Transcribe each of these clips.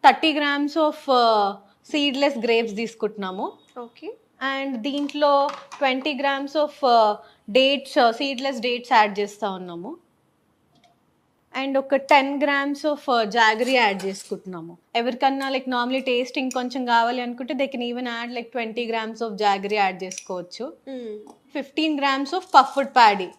30 grams of seedless grapes తీసుకుంటున్నాము. Okay. And దీంట్లో 20 grams of dates, seedless dates add చేస్తూ ఉన్నాము. అండ్ ఒక 10 grams ఆఫ్ జాగరీ యాడ్ చేసుకుంటున్నాము. ఎవరికన్నా లైక్ నార్మలీ టేస్ట్ ఇంకొంచెం కావాలి అనుకుంటే they can even add like 20 grams of jaggery add చేసుకోవచ్చు. 15 grams of puffed paddy.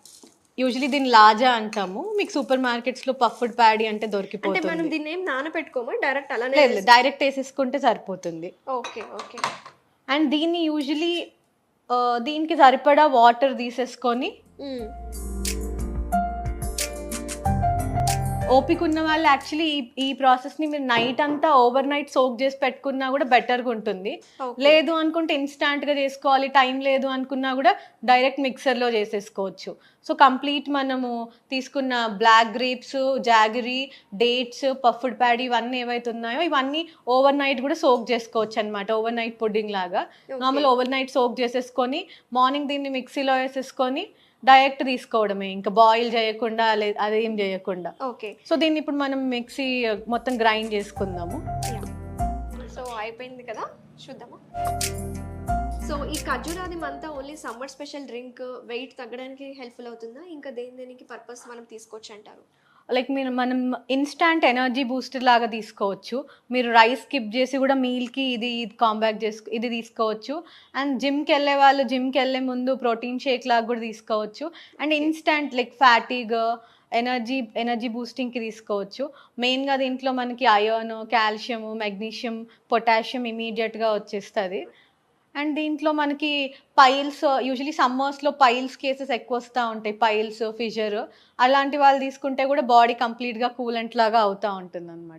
Usually దీన్ని లాజా అంటాము. మీకు సూపర్ మార్కెట్స్లో పఫ్డ్ ప్యాడీ అంటే అంటే మనం దొరికిపోతుంది. దీన్ని ఏం నానబెట్టుకోమా, డైరెక్ట్ అలానే? లేదు, డైరెక్ట్ వేసేసుకుంటే సరిపోతుంది. ఓకే. ఓకే. అండ్ దీన్ని యూజువలీ దీనికి సరిపడా వాటర్ తీసేసుకొని, ఓపిక ఉన్న వాళ్ళు యాక్చువల్లీ ఈ ప్రాసెస్ని మీరు నైట్ అంతా ఓవర్ నైట్ సోక్ చేసి పెట్టుకున్నా కూడా బెటర్గా ఉంటుంది. లేదు అనుకుంటే ఇన్స్టాంట్గా చేసుకోవాలి, టైం లేదు అనుకున్నా కూడా డైరెక్ట్ మిక్సర్లో చేసేసుకోవచ్చు. సో కంప్లీట్ మనము తీసుకున్న black grapes, jaggery, dates, puffed paddy ఇవన్నీ ఏవైతే ఉన్నాయో ఇవన్నీ ఓవర్ నైట్ కూడా సోక్ చేసుకోవచ్చు అనమాట. ఓవర్ నైట్ పుడ్డింగ్ లాగా నార్మల్ ఓవర్ నైట్ సోక్ చేసేసుకొని మార్నింగ్ దీన్ని మిక్సీలో వేసేసుకొని డైరెక్ట్ తీసుకోవడమే, ఇంకా బాయిల్ చేయకుండా అదేం చేయకుండా. ఓకే. సో దీన్ని ఇప్పుడు మనం మిక్సీ మొత్తం గ్రైండ్ చేసుకుందాము. సో అయిపోయింది కదా, చూద్దామా. సో ఈ ఖర్జూరాది అంతా only summer special drink, weight తగ్గడానికి హెల్ప్ఫుల్ అవుతుందా, ఇంకా దేనికి పర్పస్ మనం తీసుకోవచ్చు అంటారు? లైక్ మనం ఇన్స్టాంట్ ఎనర్జీ బూస్టర్ లాగా తీసుకోవచ్చు. మీరు రైస్ స్కిప్ చేసి కూడా మీల్కి ఇది కాంబాక్ట్ ఇది తీసుకోవచ్చు. అండ్ జిమ్కి వెళ్ళే వాళ్ళు జిమ్కి వెళ్ళే ముందు ప్రోటీన్ షేక్ లాగా కూడా తీసుకోవచ్చు. అండ్ ఇన్స్టాంట్ లైక్ ఫ్యాటీగ్, ఎనర్జీ బూస్టింగ్కి తీసుకోవచ్చు. మెయిన్గా దీంట్లో మనకి ఐరన్, కాల్షియం, మెగ్నీషియం, పొటాషియం ఇమీడియట్గా వచ్చేస్తుంది. అండ్ దీంట్లో మనకి పైల్స్, యూజువలీ సమ్మర్స్లో పైల్స్ కేసెస్ ఎక్కువ వస్తూ ఉంటాయి, పైల్స్, ఫిషర్, అలాంటి వాళ్ళు తీసుకుంటే కూడా బాడీ కంప్లీట్గా కూలెంట్ లాగా అవుతూ ఉంటుంది అనమాట.